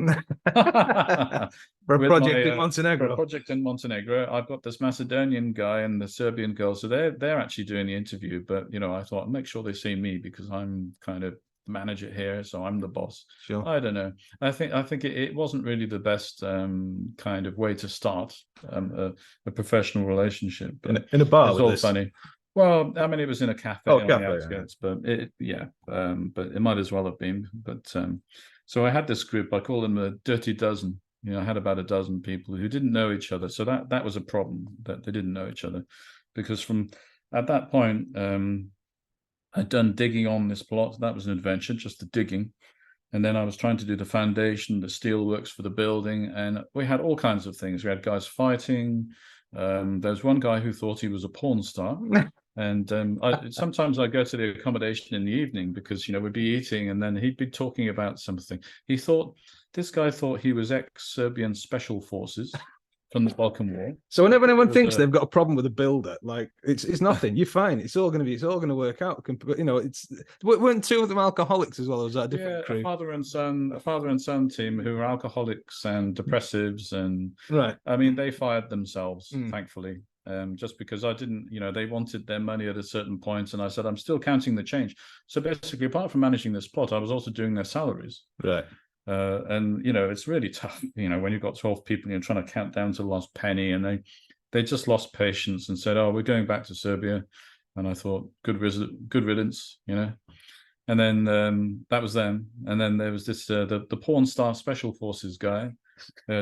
For a project in Montenegro. For a project in Montenegro. I've got this Macedonian guy and the Serbian girl. So they're actually doing the interview. But, I thought, make sure they see me because I'm kind of manager here, so I'm the boss. Sure. I don't know. I think it wasn't really the best kind of way to start a professional relationship. But in a bar. It's all funny. Well, I mean, it was in a cafe on the outskirts, but it might as well have been. But so I had this group. I call them the Dirty Dozen. I had about a dozen people who didn't know each other. So that was a problem, that they didn't know each other, because from at that point, I'd done digging on this plot. That was an adventure, just the digging. And then I was trying to do the foundation, the steelworks for the building. And we had all kinds of things. We had guys fighting. There was one guy who thought he was a porn star. And sometimes I go to the accommodation in the evening because, we'd be eating and then he'd be talking about something. This guy thought he was ex-Serbian special forces from the Balkan War. So whenever anyone thinks they've got a problem with a builder, like it's nothing. You're fine. It's all going to work out. Weren't two of them alcoholics as well? Or was that a different crew? A father and son team who were alcoholics and depressives, and right. I mean, they fired themselves, thankfully, just because I didn't. They wanted their money at a certain point, and I said I'm still counting the change. So basically, apart from managing this plot, I was also doing their salaries. Right. And it's really tough, when you've got 12 people and you're trying to count down to the last penny, and they just lost patience and said, "Oh, we're going back to Serbia." And I thought, good riddance, And then that was them. And then there was this the porn star special forces guy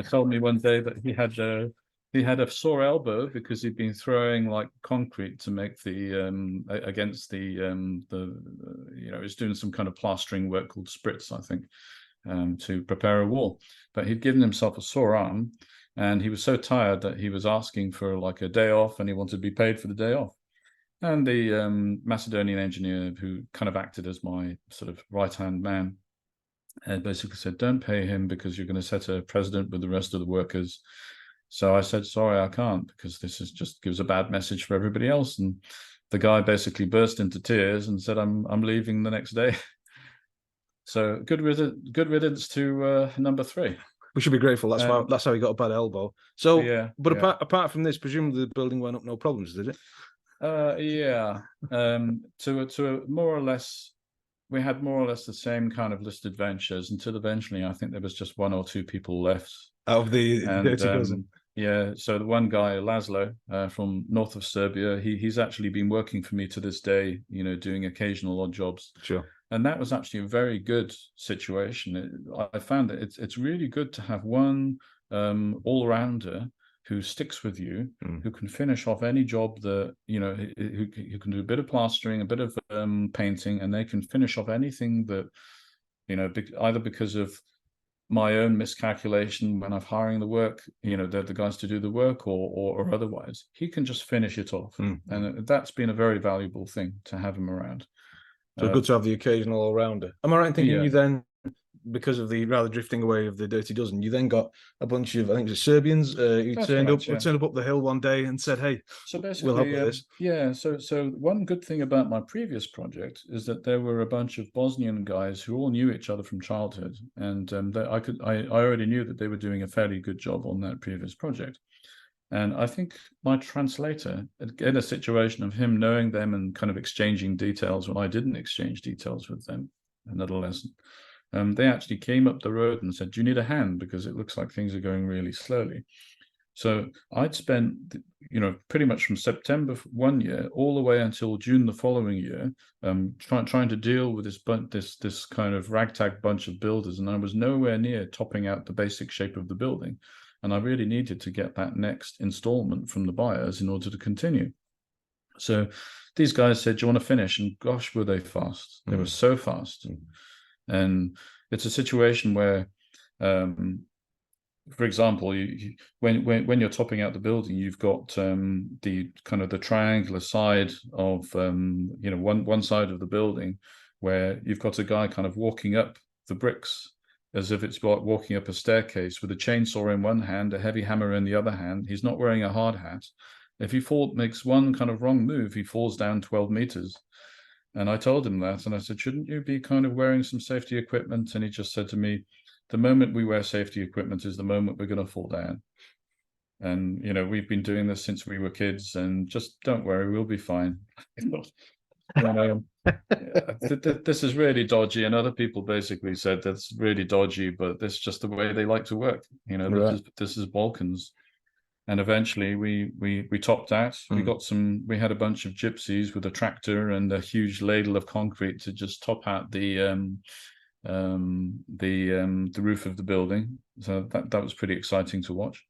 told me one day that he had a sore elbow because he'd been throwing like concrete to make the against the he's doing some kind of plastering work called spritz, I think. To prepare a wall, but he'd given himself a sore arm, and he was so tired that he was asking for like a day off, and he wanted to be paid for the day off. And the Macedonian engineer, who kind of acted as my sort of right-hand man, basically said, "Don't pay him because you're going to set a precedent with the rest of the workers." So I said, "Sorry, I can't, because this just gives a bad message for everybody else." And the guy basically burst into tears and said, "I'm leaving the next day." So good riddance to number 3. We should be grateful. That's how he got a bad elbow. So, yeah. But apart from this, presumably the building went up no problems, did it? Yeah. To more or less, we had more or less the same kind of listed adventures until eventually, I think there was just 1 or 2 people left out of the 30 dozen. Yeah. So the one guy, Laszlo, from north of Serbia, he's actually been working for me to this day. Doing occasional odd jobs. Sure. And that was actually a very good situation. I found that it's really good to have one all-rounder who sticks with you, who can finish off any job that, who can do a bit of plastering, a bit of painting, and they can finish off anything that, either because of my own miscalculation when I'm hiring the work, the guys to do the work, or otherwise, he can just finish it off. And that's been a very valuable thing to have him around. So good to have the occasional all-rounder. Am I right in thinking you then, because of the rather drifting away of the Dirty Dozen, you then got a bunch of, I think it was Serbians, who turned up the hill one day and said, "Hey, so basically, we'll help with this." Yeah. So one good thing about my previous project is that there were a bunch of Bosnian guys who all knew each other from childhood, and I already knew that they were doing a fairly good job on that previous project. And I think my translator, in a situation of him knowing them and kind of exchanging details when I didn't exchange details with them, another lesson, they actually came up the road and said, "Do you need a hand? Because it looks like things are going really slowly." So I'd spent, pretty much from September one year all the way until June the following year, trying to deal with this kind of ragtag bunch of builders, and I was nowhere near topping out the basic shape of the building. And I really needed to get that next installment from the buyers in order to continue. So these guys said, "Do you want to finish?" And gosh, were they fast. They were so fast. And it's a situation where for example, when you're topping out the building, you've got the kind of the triangular side of one side of the building where you've got a guy kind of walking up the bricks as if it's like walking up a staircase with a chainsaw in one hand, a heavy hammer in the other hand. He's not wearing a hard hat. If he makes one kind of wrong move, he falls down 12 meters. And I told him that, and I said, shouldn't you be kind of wearing some safety equipment? And he just said to me, the moment we wear safety equipment is the moment we're going to fall down. And, we've been doing this since we were kids, and just don't worry, we'll be fine. This is really dodgy, and other people basically said that's really dodgy, but that's just the way they like to work. Right. This is Balkans. And eventually we topped out. We had a bunch of gypsies with a tractor and a huge ladle of concrete to just top out the roof of the building. So that was pretty exciting to watch.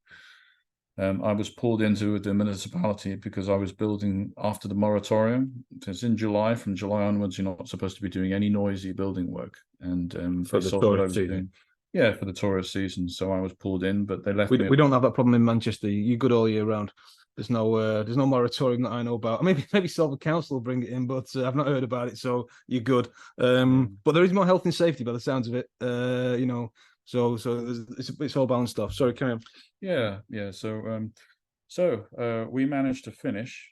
I was pulled into the municipality because I was building after the moratorium. It's in July. From July onwards, you're not supposed to be doing any noisy building work. And for the tourist season. Yeah, for the tourist season. So I was pulled in, but they left me. We don't have that problem in Manchester. You're good all year round. There's no moratorium that I know about. Maybe Salford Council will bring it in, but I've not heard about it, so you're good. But there is more health and safety by the sounds of it. So it's all balanced stuff. Sorry, carry on. Yeah. So we managed to finish,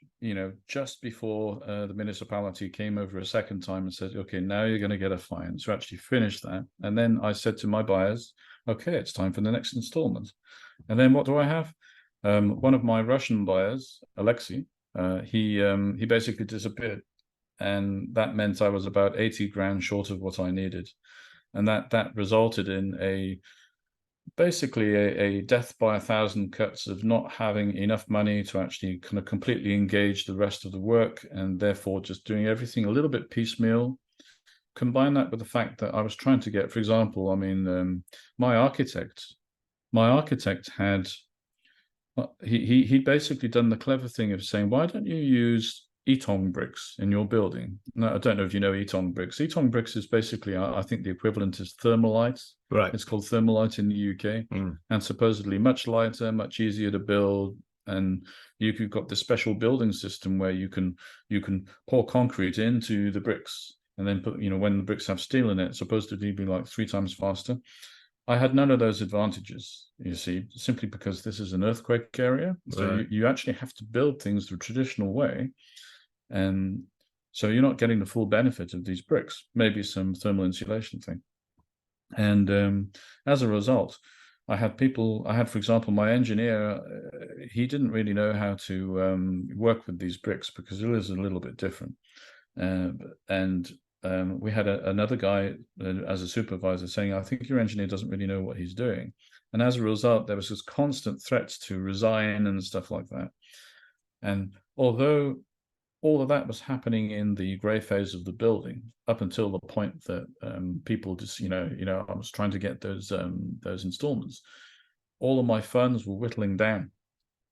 just before the municipality came over a second time and said, okay, now you're going to get a fine. So actually finished that. And then I said to my buyers, okay, it's time for the next installment. And then what do I have? One of my Russian buyers, Alexei, he basically disappeared. And that meant I was about 80 grand short of what I needed. And that resulted in basically a death by 1,000 cuts of not having enough money to actually kind of completely engage the rest of the work, and therefore just doing everything a little bit piecemeal. Combine that with the fact that I was trying to get, for example, my architect had, he'd basically done the clever thing of saying, why don't you use Etong bricks in your building? No, I don't know if you know Etong bricks. Etong bricks is basically, I think the equivalent is thermalite. Right. It's called thermalite in the UK, and supposedly much lighter, much easier to build. And you've got the special building system where you can pour concrete into the bricks, and then put, when the bricks have steel in it, it's supposed to be like 3 times faster. I had none of those advantages, you see, simply because this is an earthquake area. So you actually have to build things the traditional way. And so you're not getting the full benefit of these bricks, maybe some thermal insulation thing. And as a result, I had, for example, my engineer, he didn't really know how to work with these bricks because it is a little bit different. We had another guy as a supervisor saying, I think your engineer doesn't really know what he's doing. And as a result, there was this constant threats to resign and stuff like that. And although all of that was happening in the grey phase of the building, up until the point that people just, I was trying to get those installments, all of my funds were whittling down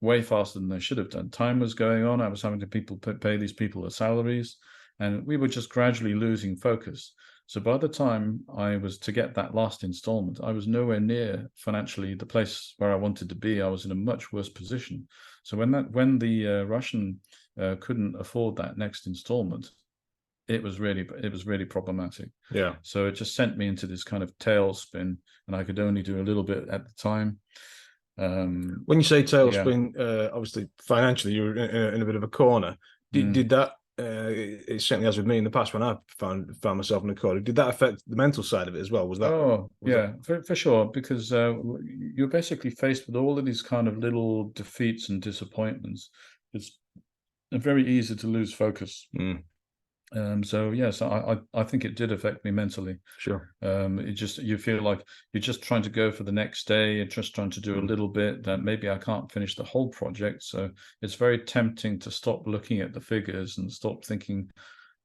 way faster than they should have done. Time was going on. I was having to pay these people their salaries, and we were just gradually losing focus. So by the time I was to get that last installment, I was nowhere near financially the place where I wanted to be. I was in a much worse position. So when the Russian couldn't afford that next installment, it was really problematic. Yeah. So it just sent me into this kind of tailspin, and I could only do a little bit at the time. When you say tailspin, obviously financially you're in a bit of a corner. Did that? It certainly has with me in the past when I found myself in a corner. Did that affect the mental side of it as well? Was that? Oh, yeah, for sure. Because you're basically faced with all of these kind of little defeats and disappointments. It's very easy to lose focus. So yes, I think it did affect me mentally. Sure. You feel like you're just trying to go for the next day. You're just trying to do a little bit. That maybe I can't finish the whole project. So it's very tempting to stop looking at the figures and stop thinking,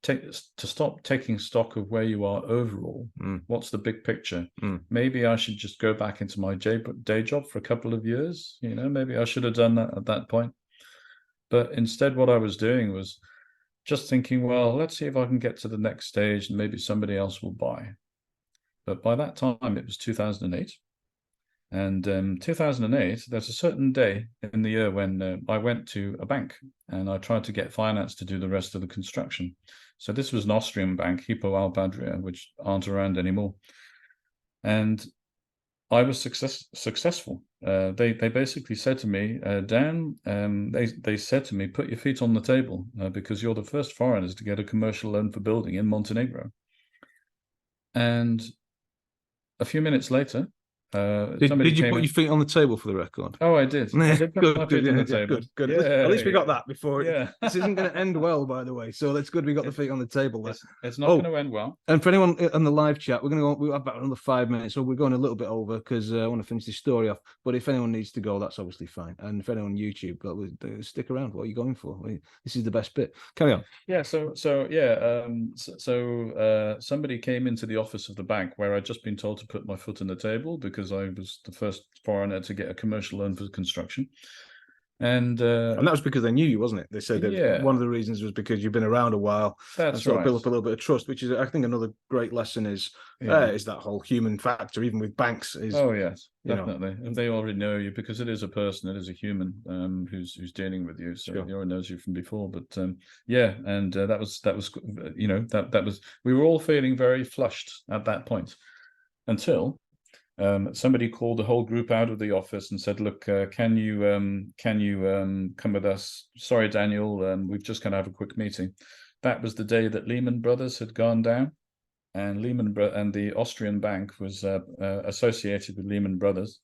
stop taking stock of where you are overall. What's the big picture? Maybe I should just go back into my day job for a couple of years. Maybe I should have done that at that point. But instead, what I was doing was just thinking, well, let's see if I can get to the next stage and maybe somebody else will buy. But by that time, it was 2008. And 2008, there's a certain day in the year when I went to a bank and I tried to get finance to do the rest of the construction. So this was an Austrian bank, Hypo Alp-Adria, which aren't around anymore. And I was successful. They basically said to me, Dan, they said to me, put your feet on the table because you're the first foreigners to get a commercial loan for building in Montenegro. And a few minutes later, Did you put your feet on the table for the record? Oh, I did. I did put my feet on the table. Good. Yeah, At least we got that before. Yeah. This isn't going to end well, by the way. So that's good. We got the feet on the table there. It's not going to end well. And for anyone on the live chat, we're going to go. We have about another 5 minutes, so we're going a little bit over because I want to finish this story off. But if anyone needs to go, that's obviously fine. And if anyone on YouTube, stick around. What are you going for? This is the best bit. Carry on. Yeah. So somebody came into the office of the bank where I'd just been told to put my foot on the table because I was the first foreigner to get a commercial loan for construction. And that was because they knew you, wasn't it? They said that one of the reasons was because you've been around a while. That's and right. Built up a little bit of trust, which is, I think, another great lesson is that whole human factor, even with banks. Oh yes, definitely. And they already know you because it is a person, it is a human who's dealing with you. So he already knows you from before. But that was we were all feeling very flushed at that point until. Somebody called the whole group out of the office and said, "Look, can you come with us? Sorry, Daniel, we've just going to have a quick meeting." That was the day that Lehman Brothers had gone down, and the Austrian bank was associated with Lehman Brothers,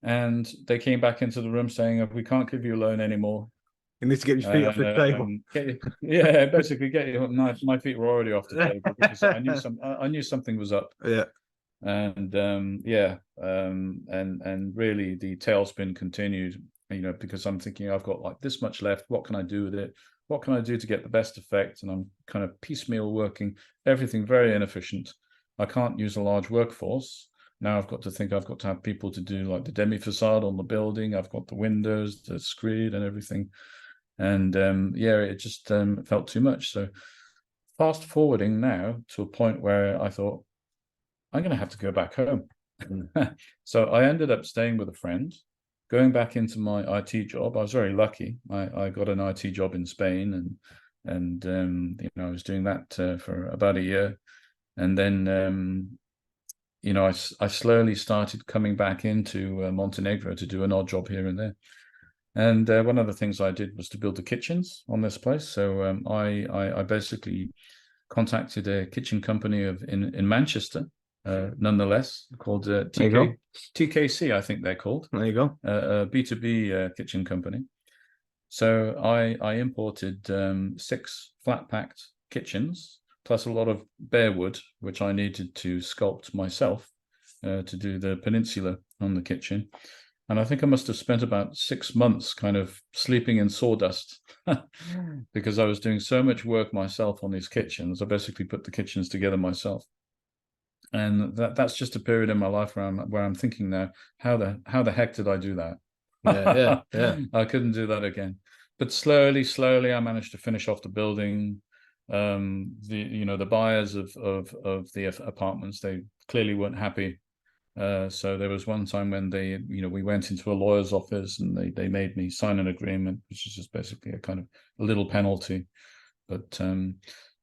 and they came back into the room saying, "We can't give you a loan anymore. You need to get your feet off the table." Basically, get your. My feet were already off the table because I knew something was up. Yeah. And really the tailspin continued, because I'm thinking I've got like this much left. What can I do with it? What can I do to get the best effect? And I'm kind of piecemeal working, everything very inefficient. I can't use a large workforce. Now I've got to have people to do like the demi facade on the building. I've got the windows, the screed and everything. And it just felt too much. So fast forwarding now to a point where I thought, I'm going to have to go back home. So I ended up staying with a friend, going back into my IT job. I was very lucky. I got an IT job in Spain, and I was doing that for about a year, and then I slowly started coming back into Montenegro to do an odd job here and there. And one of the things I did was to build the kitchens on this place. So I basically contacted a kitchen company in Manchester. Nonetheless, called TKC, I think they're called. There you go. A B2B kitchen company. So I imported 6 flat-packed kitchens, plus a lot of bare wood, which I needed to sculpt myself to do the peninsula on the kitchen. And I think I must have spent about 6 months kind of sleeping in sawdust because I was doing so much work myself on these kitchens. I basically put the kitchens together myself. And that's just a period in my life where I'm thinking now, how the heck did I do that? Yeah. I couldn't do that again. But slowly, I managed to finish off the building. The buyers of the apartments, they clearly weren't happy. So there was one time when we went into a lawyer's office and they made me sign an agreement, which is just basically a kind of a little penalty. But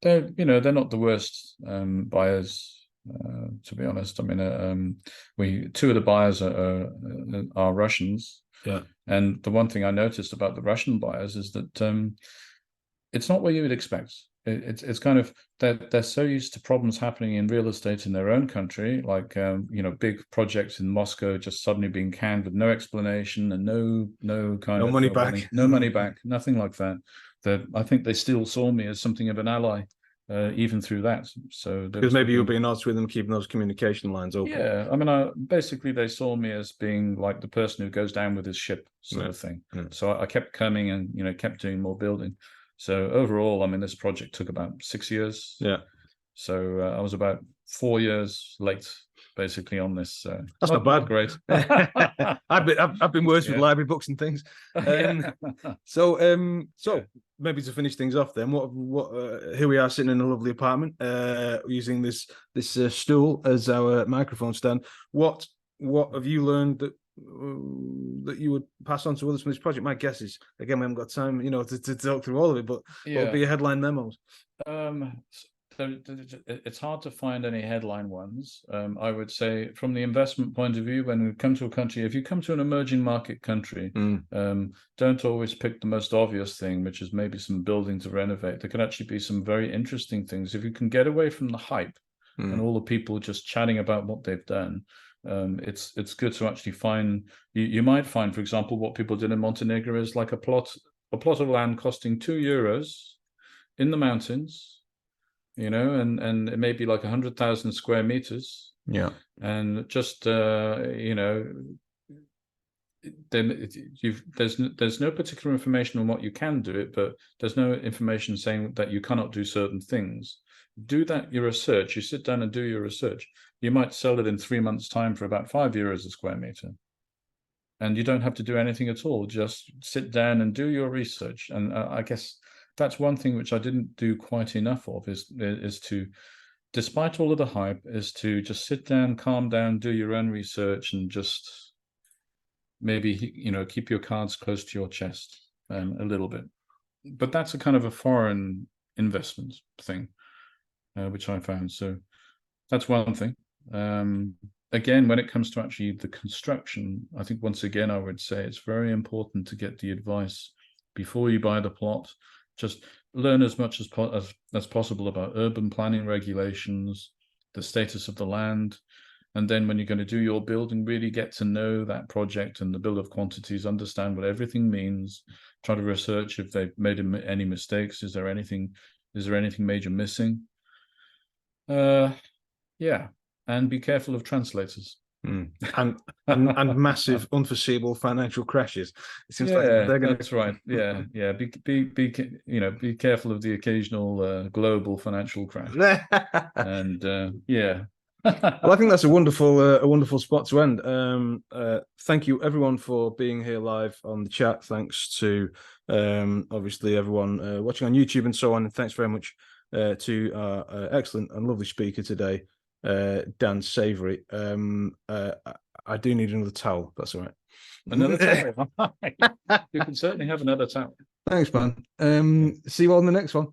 they're not the worst buyers. To be honest, I mean, two of the buyers are Russians. Yeah. And the one thing I noticed about the Russian buyers is that it's not what you would expect. It's kind of they're so used to problems happening in real estate in their own country, like big projects in Moscow just suddenly being canned with no explanation and no money back, no money back, nothing like that. That I think they still saw me as something of an ally. Even through that, so because maybe you're being honest with them, keeping those communication lines open. Yeah, I mean, basically they saw me as being like the person who goes down with his ship, sort of thing. Yeah. So I kept coming and kept doing more building. So overall, I mean, this project took about 6 years. Yeah. So I was about 4 years late, basically, on this. That's not bad. Great. I've been worse with library books and things. So maybe to finish things off, then what here we are sitting in a lovely apartment, using this stool as our microphone stand. What what have you learned that you would pass on to others from this project? My guess is, again, we haven't got time, to talk through all of it, but what would be your headline memos? It's hard to find any headline ones. I would say, from the investment point of view, when we come to a country, if you come to an emerging market country, don't always pick the most obvious thing, which is maybe some building to renovate. There can actually be some very interesting things if you can get away from the hype and all the people just chatting about what they've done. It's good to actually find. You might find, for example, what people did in Montenegro is like a plot of land costing €2 in the mountains. And it may be like 100,000 square meters. Yeah. And just, then there's no particular information on what you can do it, but there's no information saying that you cannot do certain things. Do your research. You sit down and do your research. You might sell it in 3 months' time for about €5 a square meter. And you don't have to do anything at all. Just sit down and do your research. And I guess that's one thing which I didn't do quite enough of is to, despite all of the hype, is to just sit down, calm down, do your own research, and just maybe, keep your cards close to your chest a little bit. But that's a kind of a foreign investment thing, which I found. So that's one thing. Again, when it comes to actually the construction, I think once again, I would say it's very important to get the advice before you buy the plot. Just learn as much as possible about urban planning regulations, the status of the land, and then when you're going to do your building, really get to know that project and the bill of quantities, understand what everything means, try to research if they've made any mistakes. Is there anything major missing? Yeah, and be careful of translators. And massive unforeseeable financial crashes. It seems like they're going to. That's right. Yeah. Be careful of the occasional global financial crash. And Well, I think that's a wonderful spot to end. Thank you everyone for being here live on the chat. Thanks to obviously everyone watching on YouTube and so on. And thanks very much to our excellent and lovely speaker today, Dan Savory. I do need another towel. That's all right. Another towel. You can certainly have another towel. Thanks, man. See you all in the next one.